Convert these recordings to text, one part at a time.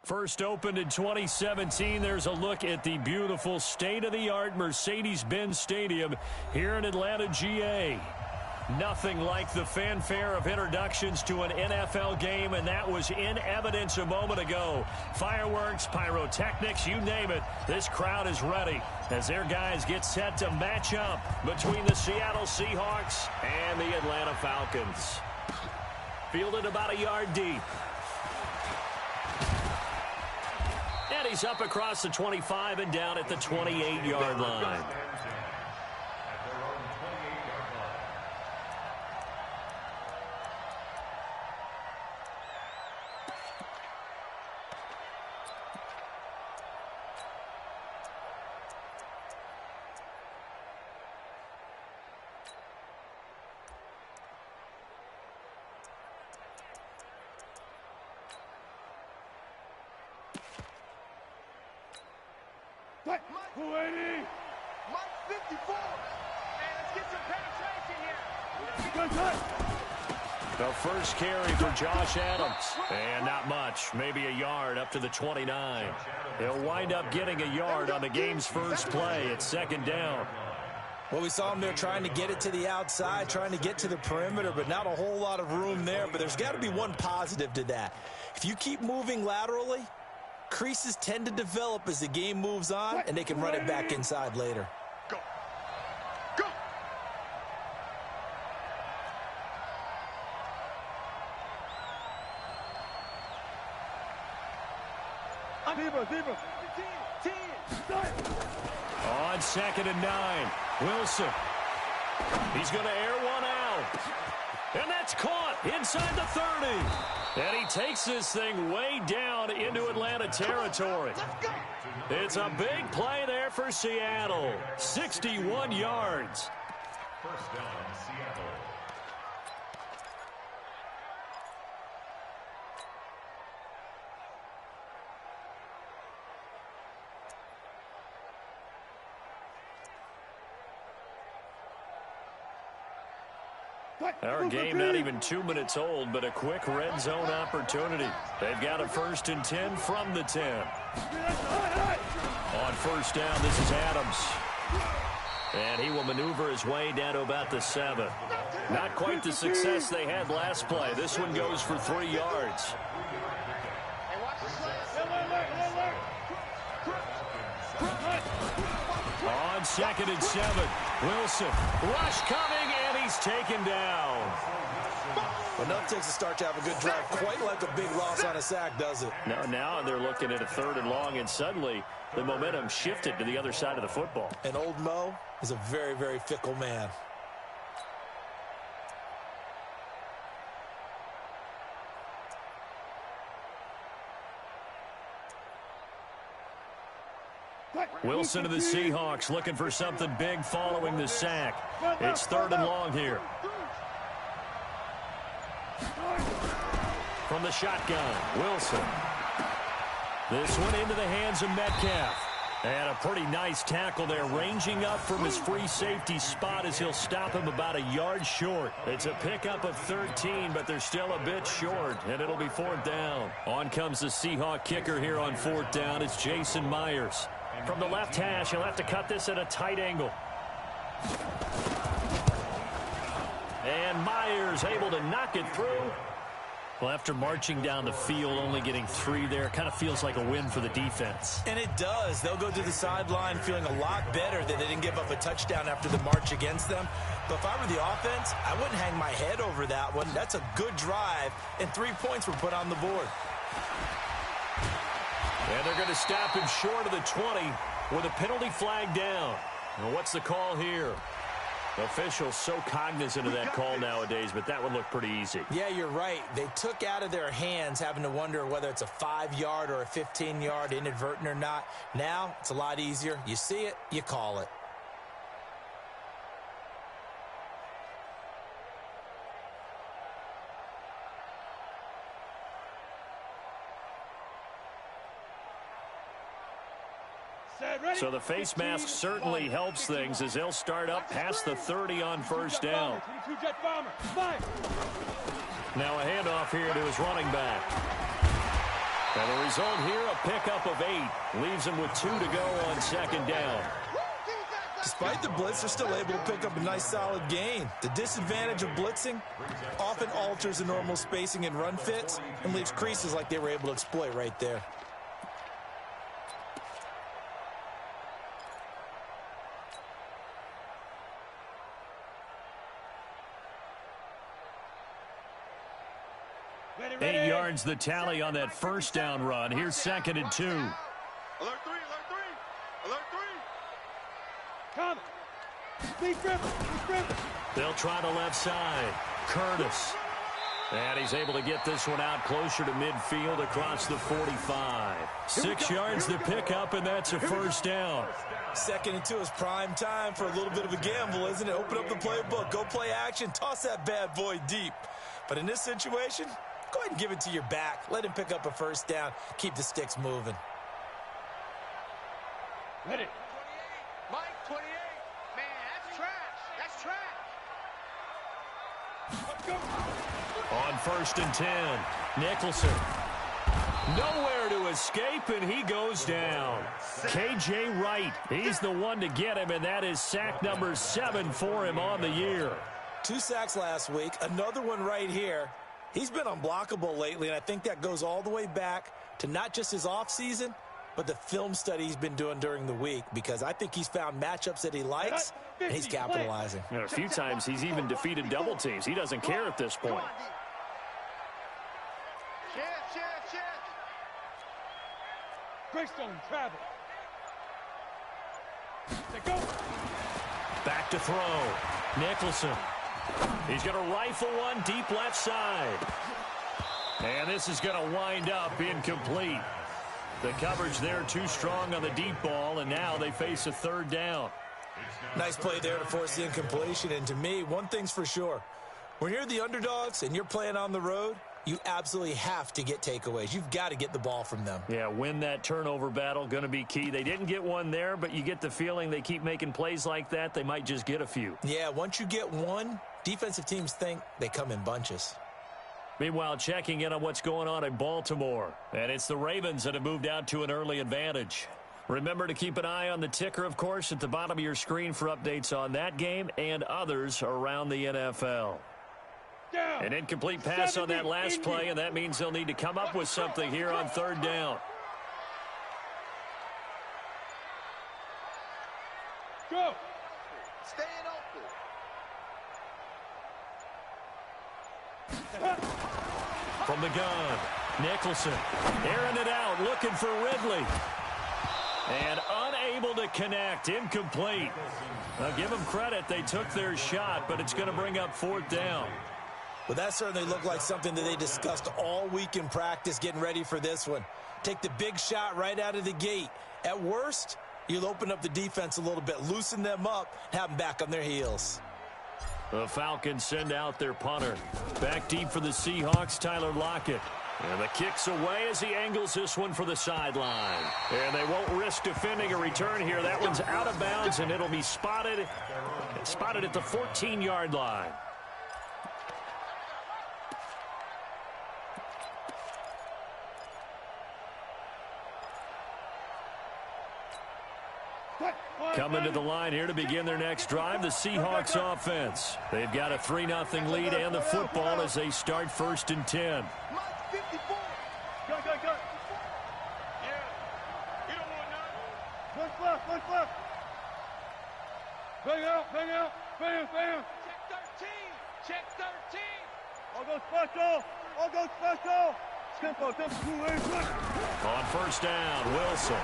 First opened in 2017, there's a look at the beautiful state-of-the-art Mercedes-Benz Stadium here in Atlanta, GA. Nothing like the fanfare of introductions to an NFL game, and that was in evidence a moment ago. Fireworks, pyrotechnics, you name it. This crowd is ready as their guys get set to match up between the Seattle Seahawks and the Atlanta Falcons. Fielded about a yard deep. And he's up across the 25 and down at the 28-yard line. The first carry for Josh Adams. And not much. Maybe a yard up to the 29. He'll wind up getting a yard on the game's first play. It's second down. Well, we saw him there trying to get it to the outside, trying to get to the perimeter, but not a whole lot of room there. But there's got to be one positive to that. If you keep moving laterally, creases tend to develop as the game moves on, and they can run it back inside later. On second and 9, Wilson. He's going to air one out. And that's caught inside the 30. And he takes this thing way down into Atlanta territory. It's a big play there for Seattle. 61 yards. First down, Seattle. Our game not even 2 minutes old, but a quick red zone opportunity. They've got a first and 10 from the 10. On first down, this is Adams. And he will maneuver his way down to about the 7. Not quite the success they had last play. This one goes for 3 yards. On second and 7, Wilson. Rush coming, and he's taken down. Enough takes a start to have a good drive. Quite like a big loss on a sack, does it? Now they're looking at a 3rd and long, and suddenly the momentum shifted to the other side of the football. And old Mo is a very, very fickle man. Wilson to the Seahawks, looking for something big following the sack. It's 3rd and long here. From the shotgun, Wilson. This one into the hands of Metcalf. And a pretty nice tackle there, ranging up from his free safety spot as he'll stop him about a yard short. It's a pickup of 13, but they're still a bit short, and it'll be 4th down. On comes the Seahawk kicker here on 4th down. It's Jason Myers. From the left hash, he'll have to cut this at a tight angle. And Myers able to knock it through. Well, after marching down the field, only getting 3 there, kind of feels like a win for the defense. And it does. They'll go to the sideline feeling a lot better that they didn't give up a touchdown after the march against them. But if I were the offense, I wouldn't hang my head over that one. That's a good drive, and 3 points were put on the board. And they're going to stop him short of the 20 with a penalty flag down. Well, what's the call here? Officials so cognizant of that call nowadays, but that one looked pretty easy. Yeah, you're right. They took out of their hands having to wonder whether it's a 5-yard or a 15-yard inadvertent or not. Now, it's a lot easier. You see it, you call it. So the face mask certainly helps things as they'll start up past the 30 on first down. Now a handoff here to his running back. And the result here, a pickup of 8. Leaves them with 2 to go on second down. Despite the blitz, they're still able to pick up a nice solid gain. The disadvantage of blitzing often alters the normal spacing and run fits and leaves creases like they were able to exploit right there. Ready. 8 yards the tally on that first down run. Here's 2nd and 2. Alert 3, alert 3, alert 3. Come. Speed grip, speed grip. They'll try the left side. Curtis. And he's able to get this one out closer to midfield across the 45. 6 yards the pickup, and that's a first down. 2nd and 2 is prime time for a little bit of a gamble, isn't it? Open up the playbook, go play action, toss that bad boy deep. But in this situation, go ahead and give it to your back. Let him pick up a first down. Keep the sticks moving. Ready. 28. Mike, 28. Man, that's trash. That's trash. Let's go. On 1st and 10, Nicholson. Nowhere to escape, and he goes down. K.J. Wright, he's the one to get him, and that is sack number 7 for him on the year. 2 sacks last week, another one right here. He's been unblockable lately, and I think that goes all the way back to not just his offseason, but the film study he's been doing during the week, because I think he's found matchups that he likes, and he's capitalizing. And a few times he's even defeated double teams. He doesn't care at this point. Shift. Greystone, travel. They go. Back to throw. Nicholson. He's going to rifle one deep left side. And this is going to wind up incomplete. The coverage there too strong on the deep ball, and now they face a 3rd down. Nice play there to force the incompletion, and to me, one thing's for sure. When you're the underdogs and you're playing on the road, you absolutely have to get takeaways. You've got to get the ball from them. Yeah, win that turnover battle, going to be key. They didn't get one there, but you get the feeling they keep making plays like that, they might just get a few. Yeah, once you get one, defensive teams think they come in bunches. Meanwhile, checking in on what's going on in Baltimore. And it's the Ravens that have moved out to an early advantage. Remember to keep an eye on the ticker, of course, at the bottom of your screen for updates on that game and others around the NFL. An incomplete pass on that last play, and that means they'll need to come up with something here on 3rd down. Go. Staying open. From the gun, Nicholson airing it out, looking for Ridley. And unable to connect, incomplete. Now give them credit, they took their shot, but it's going to bring up 4th down. Well, that certainly looked like something that they discussed all week in practice getting ready for this one. Take the big shot right out of the gate. At worst, you'll open up the defense a little bit, loosen them up, have them back on their heels. The Falcons send out their punter. Back deep for the Seahawks, Tyler Lockett. And the kick's away as he angles this one for the sideline. And they won't risk defending a return here. That one's out of bounds, and it'll be spotted at the 14-yard line. Coming to the line here to begin their next drive, the Seahawks offense. They've got a 3-0 lead and the football as they start 1st and 10. Mike, 54. Go. Yeah. You don't want none. One left. Bang out. Bam. Check 13. I'll go special. Tempo. On 1st down, Wilson.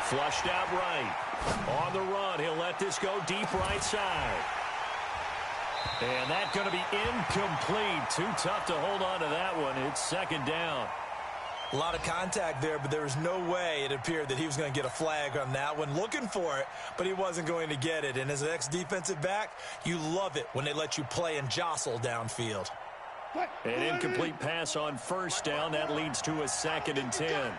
Flushed out right. On the run, he'll let this go deep right side. And that's going to be incomplete. Too tough to hold on to that one. It's 2nd down. A lot of contact there, but there was no way it appeared that he was going to get a flag on that one. Looking for it, but he wasn't going to get it. And as an ex-defensive back, you love it when they let you play and jostle downfield. An incomplete pass on 1st down. That leads to a 2nd and 10.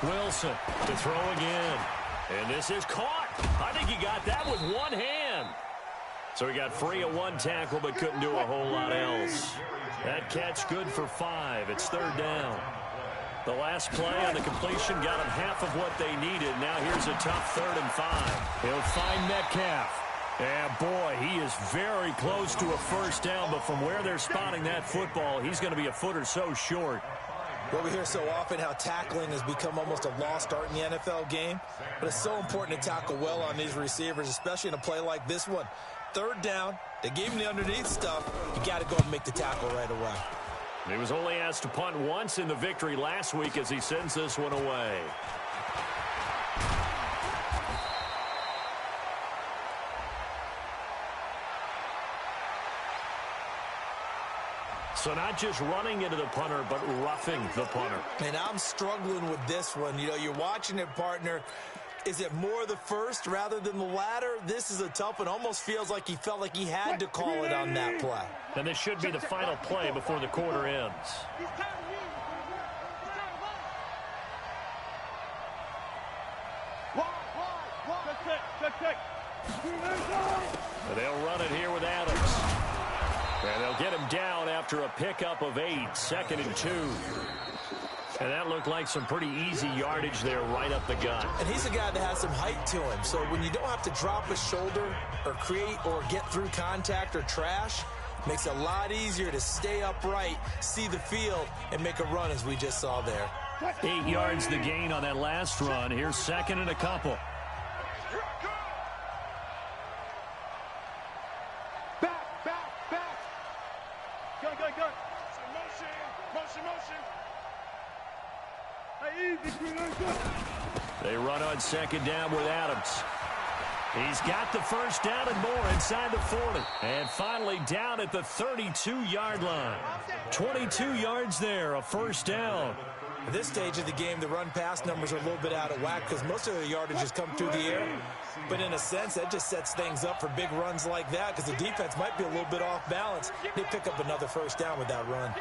Wilson to throw again. And this is caught. I think he got that with one hand. So he got free of one tackle but couldn't do a whole lot else. That catch good for 5. It's third down. The last play on the completion got them half of what they needed. Now here's a tough 3rd and 5. He'll find Metcalf. And boy, he is very close to a first down, but from where they're spotting that football, he's going to be a foot or so short. Well, we hear so often how tackling has become almost a lost art in the NFL game, but it's so important to tackle well on these receivers, especially in a play like this one. Third down, they gave him the underneath stuff. You got to go and make the tackle right away. He was only asked to punt once in the victory last week as he sends this one away. So not just running into the punter, but roughing the punter. And I'm struggling with this one. You know, you're watching it, partner. Is it more the first rather than the latter? This is a tough one. Almost feels like he felt like he had to call it on that play. And this should be the final play before the quarter ends. They'll run it here with Adams. And they'll get him down after a pickup of 8, 2nd and 2. And that looked like some pretty easy yardage there right up the gut. And he's a guy that has some height to him. So when you don't have to drop a shoulder or create or get through contact or trash, makes it a lot easier to stay upright, see the field, and make a run as we just saw there. 8 yards the gain on that last run. Here's 2nd and a couple. They run on 2nd down with Adams. He's got the first down and more inside the 40. And finally down at the 32-yard line. 22 yards there, a first down. At this stage of the game, the run-pass numbers are a little bit out of whack because most of the yardage has come through the air. But in a sense, that just sets things up for big runs like that because the defense might be a little bit off balance. They pick up another first down with that run.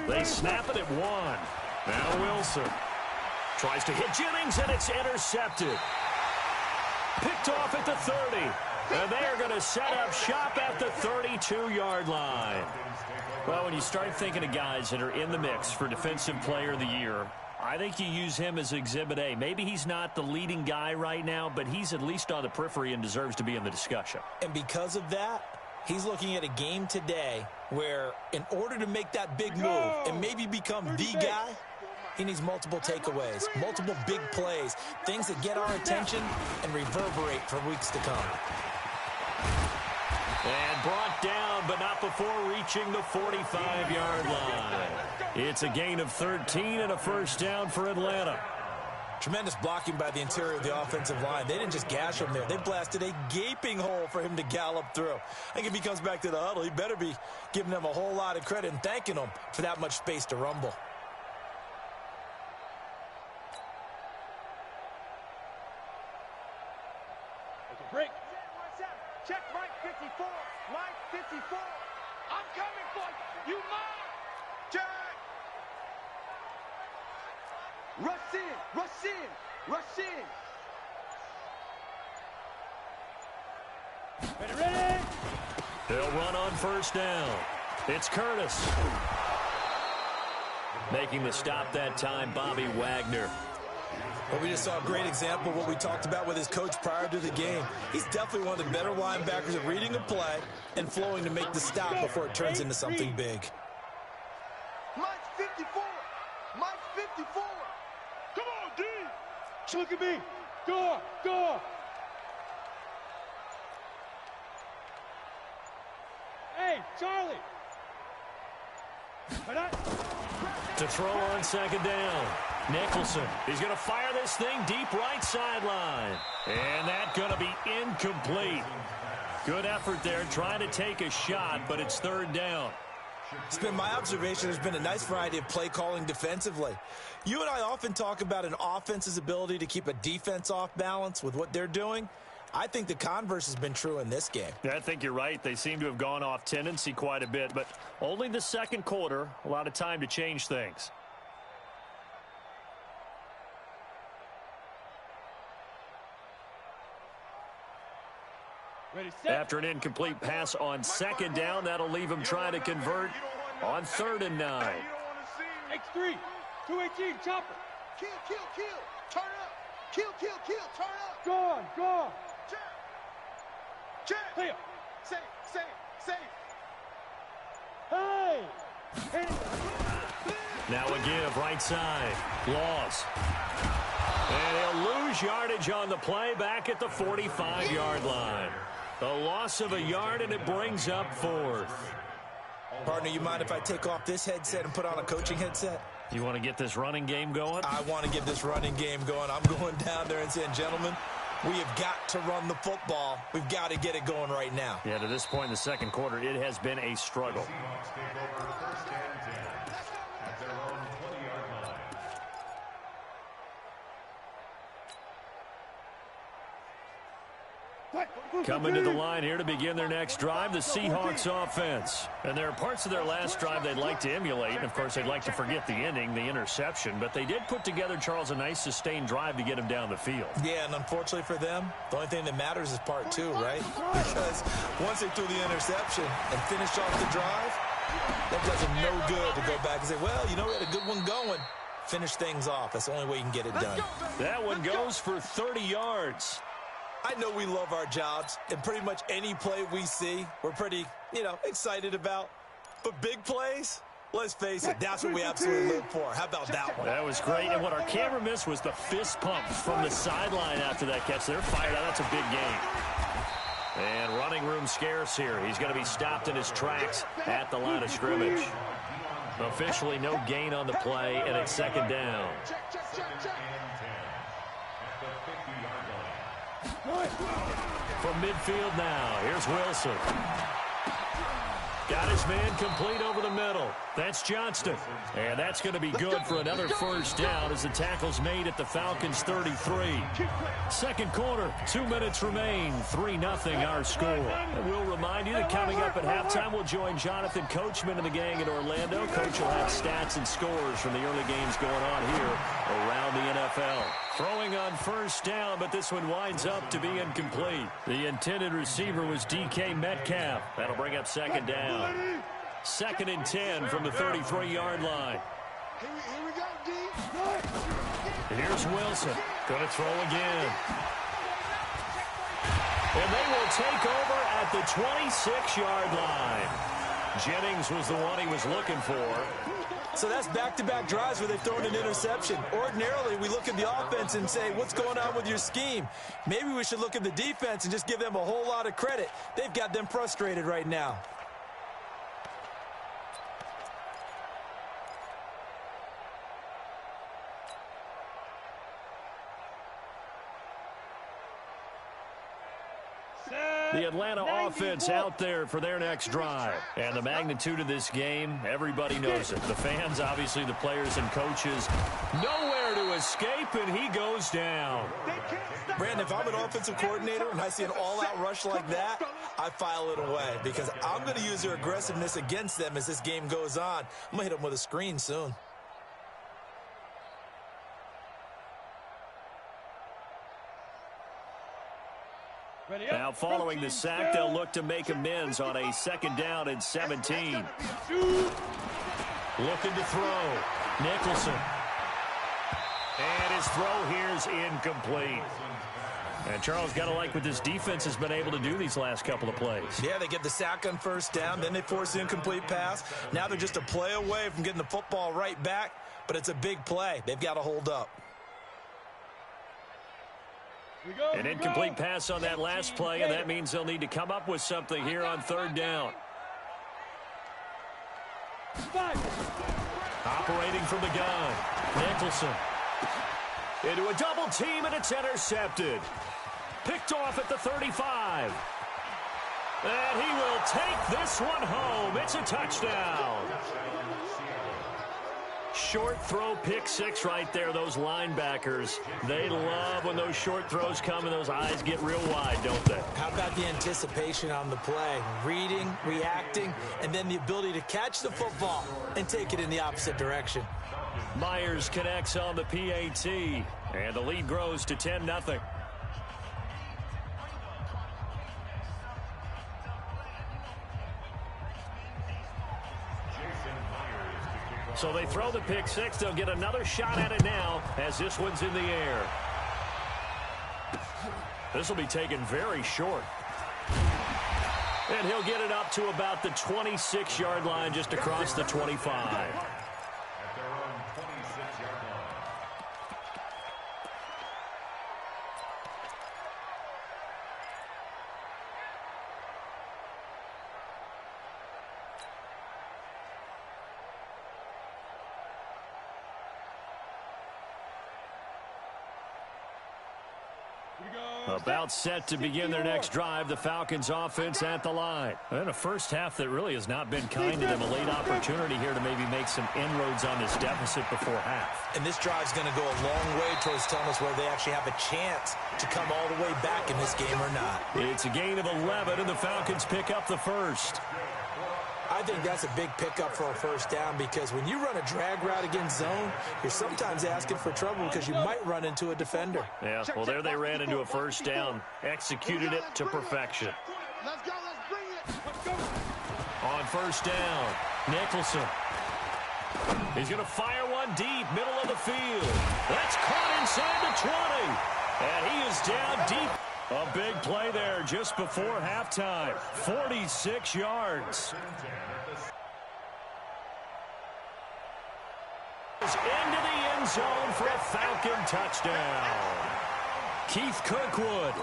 They snap it at 1. Now Wilson tries to hit Jennings, and it's intercepted. Picked off at the 30. And they are going to set up shop at the 32-yard line. Well, when you start thinking of guys that are in the mix for Defensive Player of the Year, I think you use him as Exhibit A. Maybe he's not the leading guy right now, but he's at least on the periphery and deserves to be in the discussion. And because of that, he's looking at a game today where in order to make that big move and maybe become the guy, he needs multiple takeaways, multiple big plays, things that get our attention and reverberate for weeks to come. And brought down, but not before reaching the 45-yard line. It's a gain of 13 and a first down for Atlanta. Tremendous blocking by the interior of the offensive line. They didn't just gash him there. They blasted a gaping hole for him to gallop through. I think if he comes back to the huddle, he better be giving them a whole lot of credit and thanking them for that much space to rumble. Break. Check Mike 54. Mike 54. I'm coming for you. You mine. Check. Rush in. Rush in. Rush in. Ready. They'll run on first down. It's Curtis. Making the stop that time, Bobby Wagner. Well, we just saw a great example of what we talked about with his coach prior to the game. He's definitely one of the better linebackers at reading a play and flowing to make the stop before it turns into something big. Mike 54. Mike 54. Come on, D. Look at me. Go. Go. Hey, Charlie. To throw on second down. Nicholson. He's going to fire this thing deep right sideline. And that's going to be incomplete. Good effort there trying to take a shot, but it's third down. It's been my observation there's been a nice variety of play calling defensively. You and I often talk about an offense's ability to keep a defense off balance with what they're doing. I think the converse has been true in this game. Yeah, I think you're right. They seem to have gone off tendency quite a bit, but only the second quarter, a lot of time to change things. Ready, set. After an incomplete pass on second down, that'll leave him trying to convert on 3rd and 9. X3, 218, chopper. Kill, kill, kill. Turn up. Kill, kill, kill. Turn up. Gone, gone. Check. Check. Clear. Safe, safe, safe. Hey! Hey! Now a give, right side. Loss. And he'll lose yardage on the play back at the 45-yard line. A loss of a yard, and it brings up 4th. Partner, you mind if I take off this headset and put on a coaching headset? You want to get this running game going? I want to get this running game going. I'm going down there and saying, gentlemen, we have got to run the football. We've got to get it going right now. Yeah, to this point in the second quarter, it has been a struggle. Seahawks take over 1st and 10 at their own 20-yard line. Coming to the line here to begin their next drive, the Seahawks offense. And there are parts of their last drive they'd like to emulate. And, of course, they'd like to forget the ending, the interception. But they did put together, Charles, a nice sustained drive to get him down the field. Yeah, and unfortunately for them, the only thing that matters is part 2, right? Because once they threw the interception and finished off the drive, that does them no good to go back and say, well, you know, we had a good one going. Finish things off. That's the only way you can get it done. That one goes for 30 yards. I know we love our jobs, and pretty much any play we see, we're pretty, excited about. But big plays, let's face it, that's what we absolutely live for. How about that one? That was great, and what our camera missed was the fist pump from the sideline after that catch. They're fired out. That's a big game. And running room scarce here. He's going to be stopped in his tracks at the line of scrimmage. Officially no gain on the play, and it's 2nd down. Check, check, check, check. From midfield now, here's Wilson. Got his man complete over the middle. That's Johnston. And that's going to be good for another 1st down as the tackle's made at the Falcons' 33. Second quarter, 2 minutes remain. 3-0 our score. And we'll remind you that coming up at halftime, we'll join Jonathan Coachman and the gang in Orlando. Coach will have stats and scores from the early games going on here around the NFL. Throwing on 1st down, but this one winds up to be incomplete. The intended receiver was DK Metcalf. That'll bring up 2nd down. 2nd and 10 from the 33-yard line. Here we go, D. Here's Wilson. Going to throw again. And they will take over at the 26-yard line. Jennings was the one he was looking for. So that's back-to-back drives where they've thrown an interception. Ordinarily, we look at the offense and say, what's going on with your scheme? Maybe we should look at the defense and just give them a whole lot of credit. They've got them frustrated right now. The Atlanta offense out there for their next drive. And the magnitude of this game, everybody knows it. The fans, obviously the players and coaches, nowhere to escape, and he goes down. Brandon, if I'm an offensive coordinator and I see an all-out rush like that, I file it away because I'm going to use their aggressiveness against them as this game goes on. I'm going to hit them with a screen soon. Now following the sack, they'll look to make amends on a 2nd down and 17. Looking to throw. Nicholson. And his throw here is incomplete. And Charles, got to like what this defense has been able to do these last couple of plays. Yeah, they get the sack on 1st down, then they force the incomplete pass. Now they're just a play away from getting the football right back, but it's a big play. They've got to hold up. An incomplete pass on that last play, and that means they'll need to come up with something here on 3rd down. Operating from the gun, Nicholson. Into a double team, and it's intercepted. Picked off at the 35. And he will take this one home. It's a touchdown. short throw pick six right there. Those linebackers, they love when those short throws come and those eyes get real wide, don't they? How about the anticipation on the play? Reading, reacting, and then the ability to catch the football and take it in the opposite direction. Myers connects on the PAT, and the lead grows to 10-0. So they throw the pick six. They'll get another shot at it now as this one's in the air. This will be taken very short. And he'll get it up to about the 26-yard line, just across the 25. At their own 26-yard line. About set to begin their next drive, the Falcons offense at the line. And a first half that really has not been kind to them. A late opportunity here to maybe make some inroads on this deficit before half. And this drive's going to go a long way towards telling us whether they actually have a chance to come all the way back in this game or not. It's a gain of 11, and the Falcons pick up the first. I think that's a big pickup for a first down, because when you run a drag route against zone, you're sometimes asking for trouble because you might run into a defender. Yeah, well, there they ran into a first down. Executed it to perfection. Let's go, let's bring it. Let's go. On first down, Nicholson. He's going to fire one deep, middle of the field. That's caught inside the 20. And he is down deep. A big play there just before halftime. 46 yards. Into the end zone for a Falcon touchdown. Keith Kirkwood,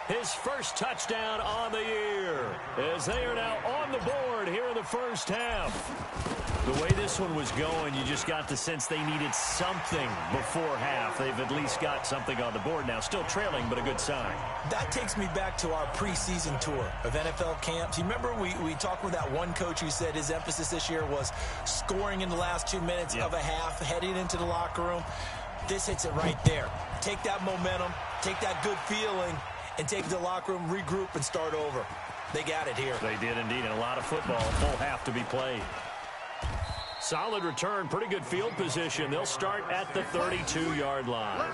his first touchdown on the year, as they are now on the board here in the first half. The way this one was going, you just got the sense they needed something before half. They've at least got something on the board now. Still trailing, but a good sign. That takes me back to our preseason tour of NFL camps. You remember we talked with that one coach who said his emphasis this year was scoring in the last 2 minutes of a half, heading into the locker room. This hits it right there. Take that momentum, take that good feeling, and take it to the locker room, regroup, and start over. They got it here. They did indeed, and a lot of football, full half to be played. Solid return, pretty good field position. They'll start at the 32-yard line.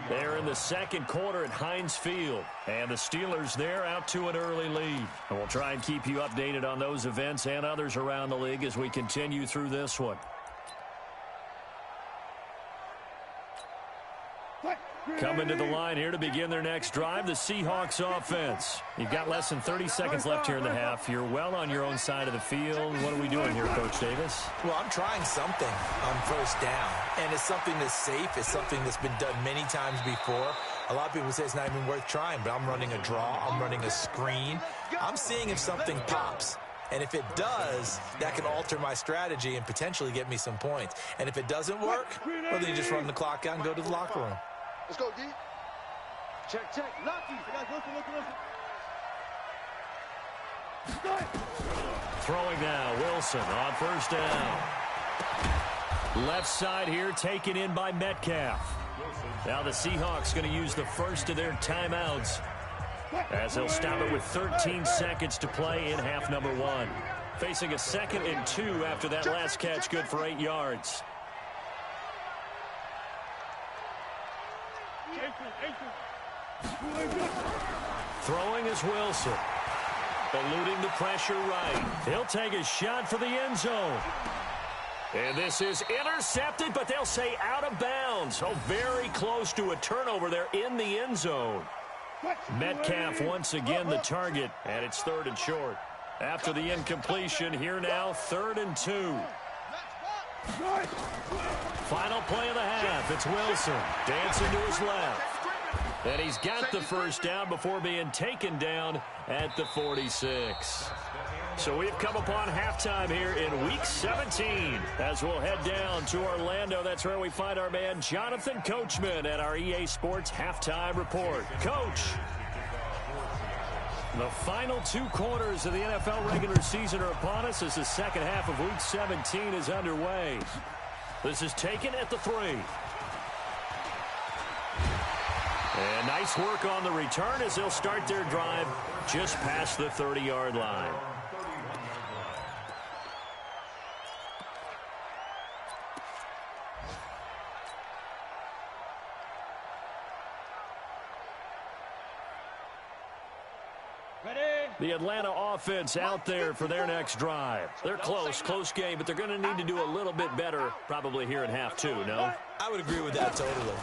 They're in the second quarter at Heinz Field, and the Steelers there out to an early lead. And we'll try and keep you updated on those events and others around the league as we continue through this one. Coming to the line here to begin their next drive, the Seahawks offense. You've got less than 30 seconds left here in the half. You're well on your own side of the field. What are we doing here, Coach Davis? Well, I'm trying something on first down, and it's something that's safe. It's something that's been done many times before. A lot of people say it's not even worth trying, but I'm running a draw. I'm running a screen. I'm seeing if something pops. And if it does, that can alter my strategy and potentially get me some points. And if it doesn't work, well, then you just run the clock out and go to the locker room. Let's go, D. Check, check. Lucky. Throwing now, Wilson on first down. Left side here taken in by Metcalf. Now the Seahawks going to use the first of their timeouts, as they'll stop it with 13 seconds to play in half number one. Facing a 2nd and 2 after that last catch, good for 8 yards. Throwing is Wilson. Eluding the pressure right. He'll take a shot for the end zone. And this is intercepted, but they'll say out of bounds. So very close to a turnover there in the end zone. Metcalf once again the target, and it's 3rd and short. After the incompletion, here now 3rd and 2. Final play of the half. It's Wilson dancing to his left. And he's got the first down before being taken down at the 46. So we've come upon halftime here in Week 17 as we'll head down to Orlando. That's where we find our man Jonathan Coachman at our EA Sports Halftime Report. Coach, the final 2 quarters of the NFL regular season are upon us as the second half of Week 17 is underway. This is taken at the 3. And nice work on the return as they'll start their drive just past the 30-yard line. The Atlanta offense out there for their next drive. They're close game, but they're going to need to do a little bit better probably here in half 2, no? I would agree with that totally.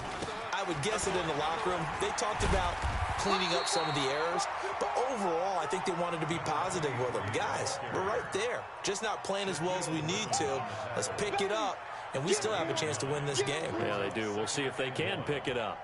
I would guess it in the locker room. They talked about cleaning up some of the errors, but overall, I think they wanted to be positive with them. Guys, we're right there. Just not playing as well as we need to. Let's pick it up, and we still have a chance to win this game. Yeah, they do. We'll see if they can pick it up.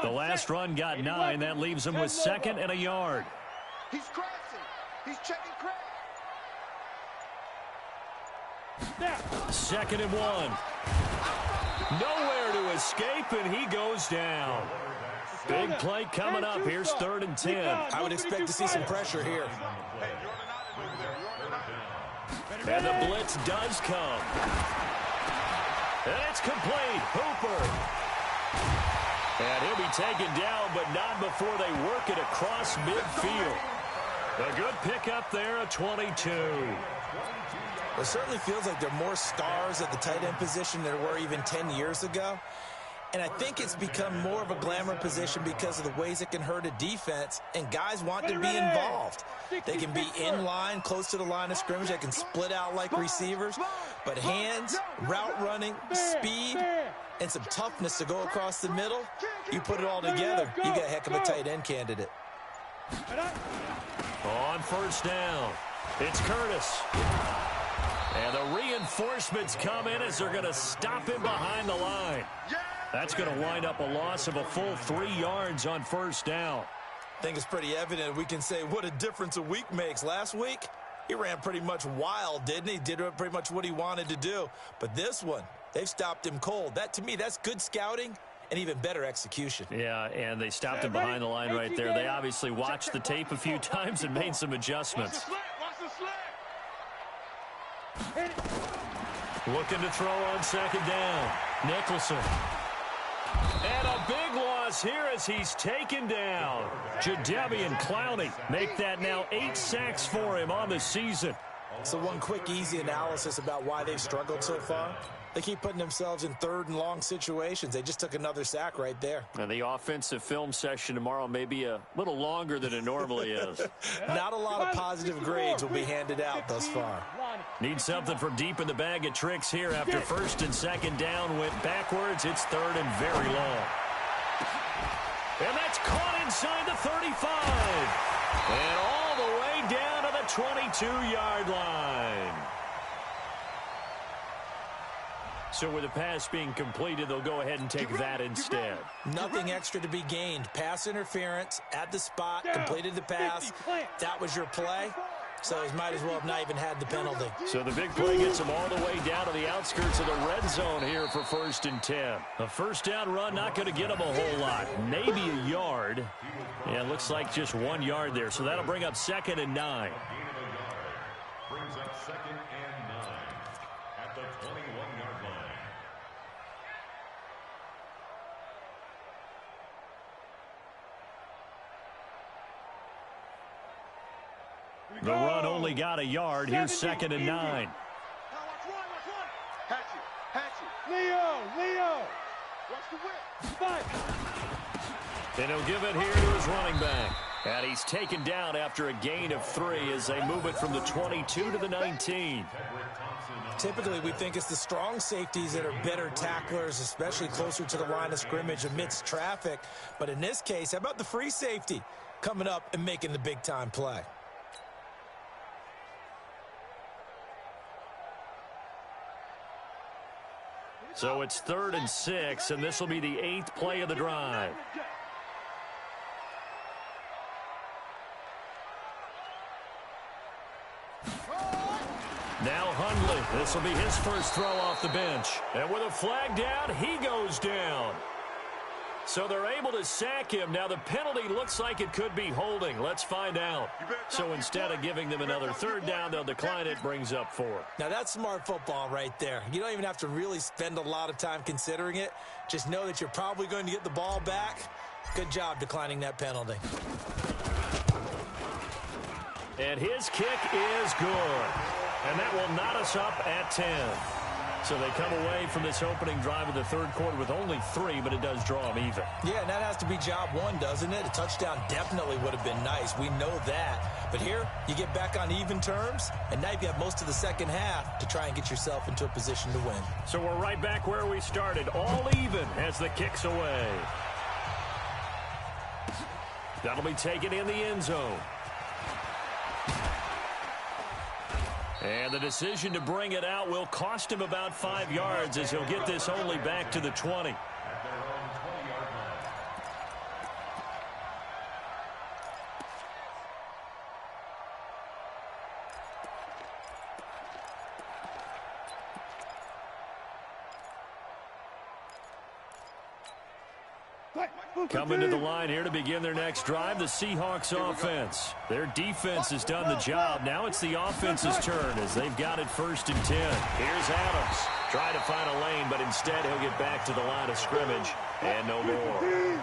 The last run got 9. That leaves him with 2nd and a yard. He's crashing. He's checking crash. 2nd and 1. Nowhere to escape, and he goes down. Big play coming up. Here's 3rd and 10. I would expect to see some pressure here. And the blitz does come. And it's complete. Hooper. And he'll be taken down, but not before they work it across midfield. A good pickup there, a 22. It certainly feels like there are more stars at the tight end position than there were even 10 years ago. And I think it's become more of a glamour position because of the ways it can hurt a defense, and guys want to be involved. They can be in line, close to the line of scrimmage. They can split out like receivers. But hands, route running, speed, and some toughness to go across the middle, you put it all together, you got a heck of a tight end candidate. On 1st down, it's Curtis. And the reinforcements come in as they're going to stop him behind the line. That's going to wind up a loss of a full 3 yards on 1st down. I think it's pretty evident we can say what a difference a week makes. Last week, he ran pretty much wild, didn't he? Did pretty much what he wanted to do. But this one, they've stopped him cold. That, to me, that's good scouting and even better execution. Yeah, and they stopped him behind the line right there. They obviously watched the tape a few times and made some adjustments. Looking to throw on 2nd down. Nicholson. And a big loss here as he's taken down. Jadeveon Clowney make that now 8 sacks for him on the season. So one quick, easy analysis about why they've struggled so far. They keep putting themselves in 3rd and long situations. They just took another sack right there. And the offensive film session tomorrow may be a little longer than it normally is. Not a lot of positive grades will be handed out thus far. Need something from deep in the bag of tricks here after 1st and 2nd down. Went backwards. It's 3rd and very long. And that's caught inside the 35. And all the way down to the 22-yard line. So with the pass being completed, they'll go ahead and take that instead. Nothing extra to be gained. Pass interference at the spot, completed the pass. That was your play. So he might as well have not even had the penalty. So the big play gets him all the way down to the outskirts of the red zone here for 1st and 10. A 1st down run not going to get him a whole lot. Maybe a yard. Yeah, it looks like just 1 yard there. So that'll bring up 2nd and 9. Brings up 2nd and 9 at the 21-yard line. The run only got a yard. Here's 2nd and 9. Leo. Watch the whip. Fight. And he'll give it here to his running back. And he's taken down after a gain of 3 as they move it from the 22 to the 19. Typically, we think it's the strong safeties that are better tacklers, especially closer to the line of scrimmage amidst traffic. But in this case, how about the free safety coming up and making the big-time play? So it's 3rd and 6, and this will be the 8th play of the drive. Now Hundley. This will be his first throw off the bench. And with a flag down, he goes down. So they're able to sack him. Now the penalty looks like it could be holding. Let's find out. So instead of giving them another 3rd down, they'll decline it, brings up 4. Now that's smart football right there. You don't even have to really spend a lot of time considering it. Just know that you're probably going to get the ball back. Good job declining that penalty. And his kick is good. And that will knot us up at 10. So they come away from this opening drive of the 3rd quarter with only 3, but it does draw them even. Yeah, and that has to be job 1, doesn't it? A touchdown definitely would have been nice. We know that. But here, you get back on even terms, and now you have most of the second half to try and get yourself into a position to win. So we're right back where we started, all even as the kick's away. That'll be taken in the end zone. And the decision to bring it out will cost him about 5 yards as he'll get this only back to the 20. Coming to the line here to begin their next drive, the Seahawks offense. Their defense has done the job. Now it's the offense's turn as they've got it 1st and 10. Here's Adams. Try to find a lane, but instead he'll get back to the line of scrimmage and no more.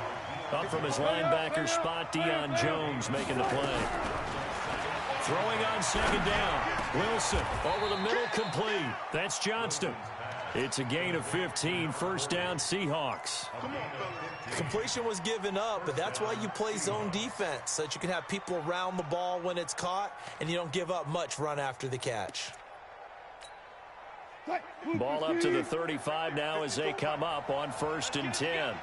Up from his linebacker spot, Deion Jones making the play. Throwing on 2nd down. Wilson over the middle, complete. That's Johnston. It's a gain of 15, 1st down Seahawks. Completion was given up, but that's why you play zone defense, so that you can have people around the ball when it's caught, and you don't give up much run after the catch. Ball up to the 35 now as they come up on 1st and 10.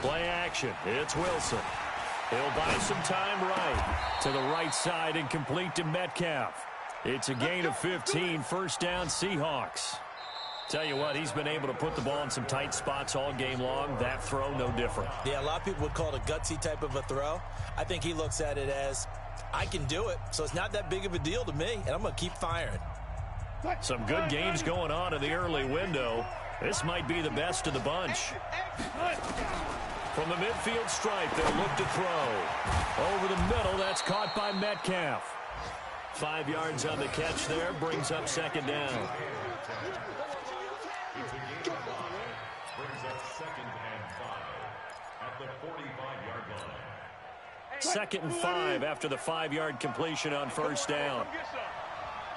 Play action. It's Wilson. He'll buy some time right to the right side and complete to Metcalf. It's a gain of 15, 1st down Seahawks. Tell you what, he's been able to put the ball in some tight spots all game long. That throw, no different. Yeah, a lot of people would call it a gutsy type of a throw. I think he looks at it as, I can do it, so it's not that big of a deal to me, and I'm going to keep firing. Some good games going on in the early window. This might be the best of the bunch. From the midfield stripe, they'll look to throw. Over the middle, that's caught by Metcalf. 5 yards on the catch there, brings up 2nd down. Brings up 2nd and 5 at the 45-yard line. 2nd and 5 after the 5-yard completion on 1st down.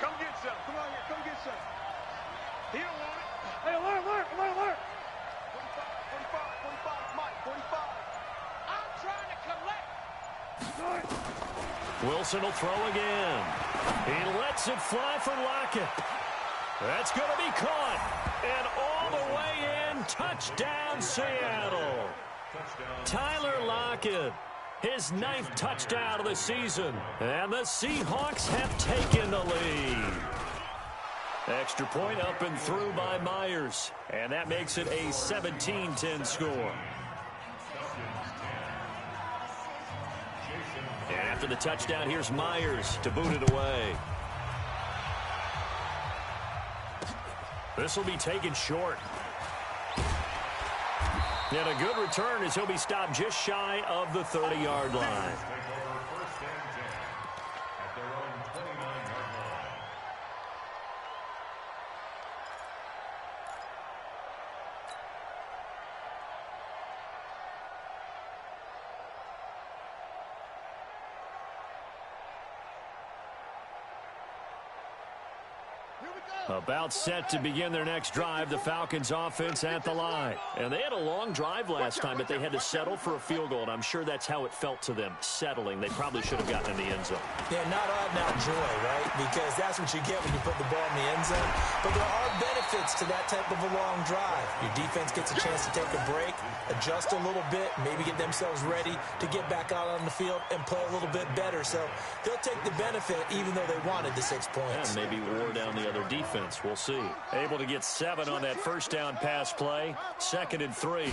Come get some. Come on here. Come get some. He don't want it. Hey, alert. 45, 45, Mike, 45. I'm trying to collect. Wilson will throw again. He lets it fly for Lockett. That's going to be caught. And all the way in, touchdown Seattle. Tyler Lockett, his 9th touchdown of the season. And the Seahawks have taken the lead. Extra point up and through by Myers. And that makes it a 17-10 score. And after the touchdown, here's Myers to boot it away. This will be taken short. And a good return as he'll be stopped just shy of the 30-yard line. About set to begin their next drive, the Falcons offense at the line. And they had a long drive last time, but they had to settle for a field goal, and I'm sure that's how it felt to them, settling. They probably should have gotten in the end zone. Yeah, not out and out joy, right? Because that's what you get when you put the ball in the end zone. But there are benefits benefits to that type of a long drive. Your defense gets a chance to take a break, adjust a little bit, maybe get themselves ready to get back out on the field and play a little bit better. So they'll take the benefit even though they wanted the 6 points. And maybe wore down the other defense. We'll see. Able to get 7 on that first down pass play. 2nd and 3.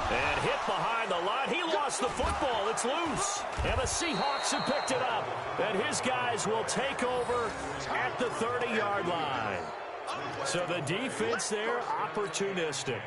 And hit behind the line. He lost the football. It's loose. And the Seahawks have picked it up. And his guys will take over at the 30-yard line. So the defense there, opportunistic.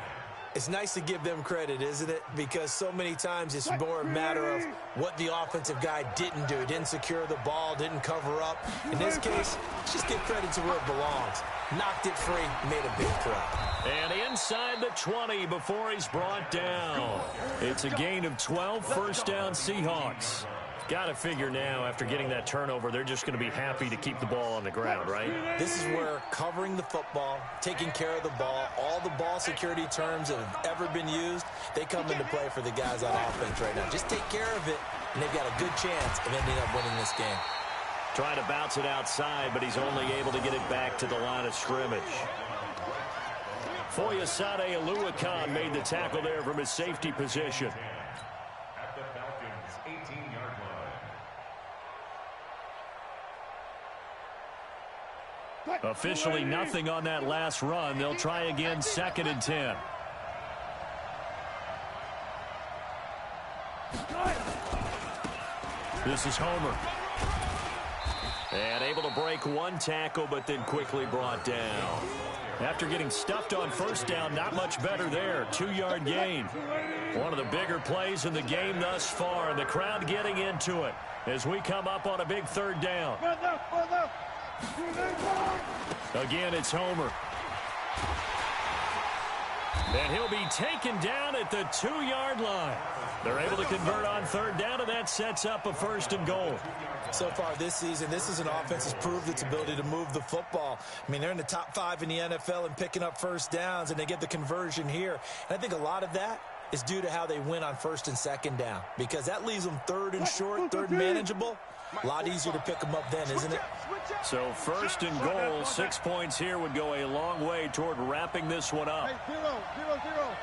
It's nice to give them credit, isn't it? Because so many times it's more a matter of what the offensive guy didn't do. Didn't secure the ball, didn't cover up. In this case, just give credit to where it belongs. Knocked it free, made a big play. And inside the 20 before he's brought down. It's a gain of 12, first down Seahawks. Got to figure now, after getting that turnover, they're just going to be happy to keep the ball on the ground, right? This is where covering the football, taking care of the ball, all the ball security terms that have ever been used, they come into play for the guys on offense right now. Just take care of it, and they've got a good chance of ending up winning this game. Trying to bounce it outside, but he's only able to get it back to the line of scrimmage. Foyesade Oluwakan made the tackle there from his safety position. At the Falcons' 18-yard line. Officially nothing on that last run. They'll try again, 2nd and 10. This is Homer. And able to break one tackle, but then quickly brought down. After getting stuffed on first down, not much better there. 2-yard gain. One of the bigger plays in the game thus far, and the crowd getting into it as we come up on a big 3rd down. Again, it's Homer. And he'll be taken down at the 2-yard line. They're able to convert on 3rd down, and that sets up a 1st and goal. So far this season, this is an offense that's proved its ability to move the football. I mean, they're in the top 5 in the NFL in picking up first downs, and they get the conversion here. And I think a lot of that is due to how they win on 1st and 2nd down, because that leaves them 3rd and short, 3rd and manageable. A lot easier to pick them up then, isn't it? So 1st and goal, 6 points here would go a long way toward wrapping this one up. 0-0-0.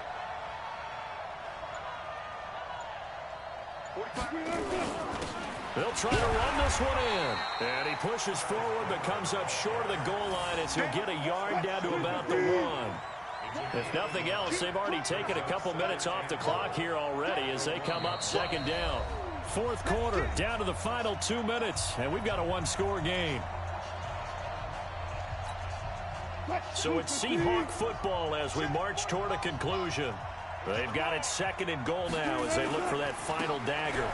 They'll try to run this one in. And he pushes forward but comes up short of the goal line as he'll get a yard down to about the 1. If nothing else, they've already taken a couple minutes off the clock here already as they come up 2nd down. 4th quarter, down to the final 2 minutes, and we've got a 1-score game. So it's Seahawk football as we march toward a conclusion. They've got it 2nd and goal now as they look for that final dagger.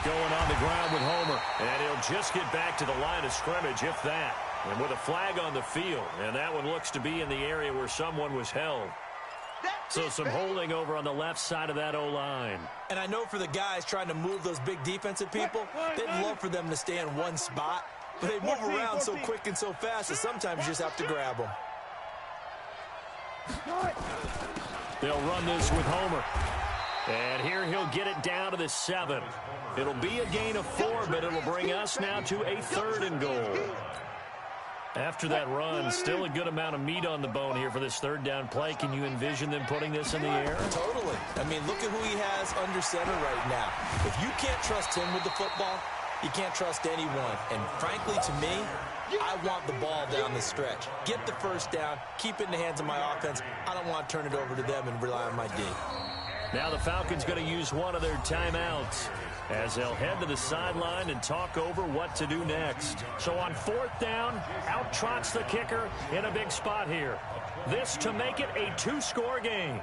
Going on the ground with Homer, and he'll just get back to the line of scrimmage, if that. And with a flag on the field, and that one looks to be in the area where someone was held. So some holding over on the left side of that O-line. And I know for the guys trying to move those big defensive people, they'd love for them to stay in one spot. But they move around so quick and so fast that sometimes you just have to grab them. They'll run this with Homer. And here he'll get it down to the 7. It'll be a gain of 4, but it'll bring us now to a 3rd and goal. After that run, still a good amount of meat on the bone here for this 3rd down play. Can you envision them putting this in the air? Totally. I mean, look at who he has under center right now. If you can't trust him with the football, you can't trust anyone. And frankly, to me, I want the ball down the stretch. Get the first down, keep it in the hands of my offense. I don't want to turn it over to them and rely on my D. Now the Falcons going to use one of their timeouts as they'll head to the sideline and talk over what to do next. So on 4th down, out trots the kicker in a big spot here. This to make it a 2-score game.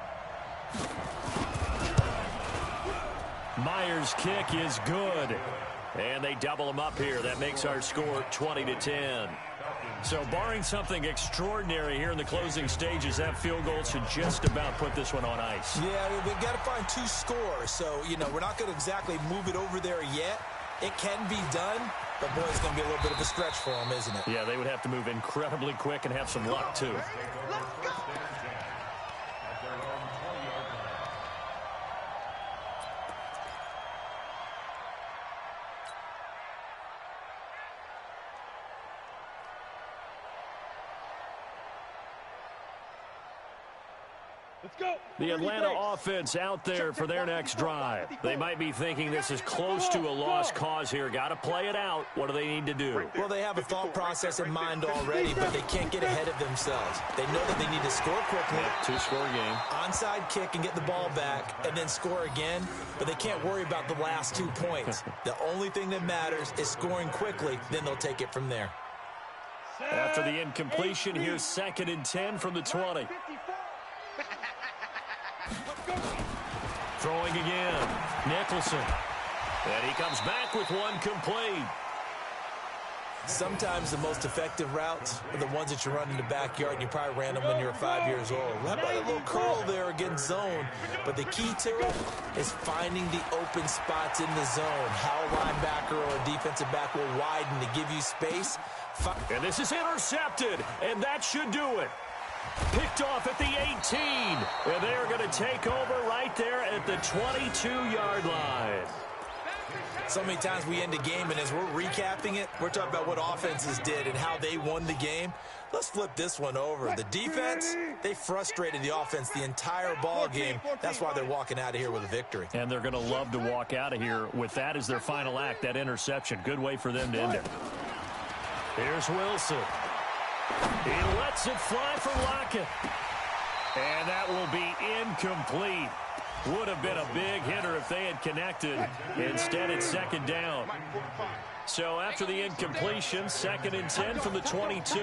Myers' kick is good. And they double him up here. That makes our score 20-10. So barring something extraordinary here in the closing stages, that field goal should just about put this one on ice. Yeah, we've got to find 2 scores. So, you know, we're not going to exactly move it over there yet. It can be done, but boy, it's going to be a little bit of a stretch for them, isn't it? Yeah, they would have to move incredibly quick and have some luck, too. The Atlanta offense out there for their next drive. They might be thinking this is close to a lost cause here. Got to play it out. What do they need to do? Well, they have a thought process in mind already, but they can't get ahead of themselves. They know that they need to score quickly. Two-score game. Onside kick and get the ball back and then score again, but they can't worry about the last 2 points. The only thing that matters is scoring quickly, then they'll take it from there. After the incompletion, here's 2nd and 10 from the 20. Throwing again. Nicholson. And he comes back with one complete. Sometimes the most effective routes are the ones that you run in the backyard, and you probably ran them when you were 5 years old. How about a little curl there against zone? But the key to it is finding the open spots in the zone. How a linebacker or a defensive back will widen to give you space. And this is intercepted, and that should do it. Picked off at the 18, and they are going to take over right there at the 22-yard line. So many times we end a game, and as we're recapping it, we're talking about what offenses did and how they won the game. Let's flip this one over. The defense, they frustrated the offense the entire ball game. That's why they're walking out of here with a victory. And they're going to love to walk out of here with that as their final act, that interception. Good way for them to end it. Here's Wilson. He lets it fly for Lockett. And that will be incomplete. Would have been a big hitter if they had connected. Instead, it's 2nd down. So after the incompletion, 2nd and 10 from the 22.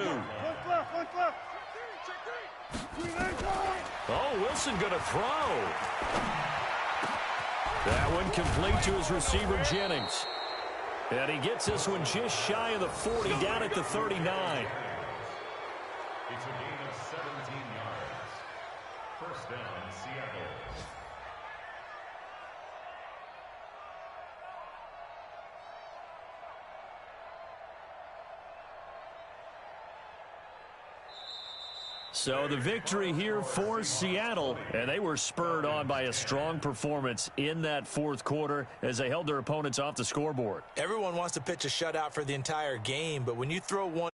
Oh, Wilson going to throw. That one complete to his receiver, Jennings. And he gets this one just shy of the 40, down at the 39. It's a gain of 17 yards. First down, Seattle. So the victory here for Seattle, and they were spurred on by a strong performance in that 4th quarter as they held their opponents off the scoreboard. Everyone wants to pitch a shutout for the entire game, but when you throw one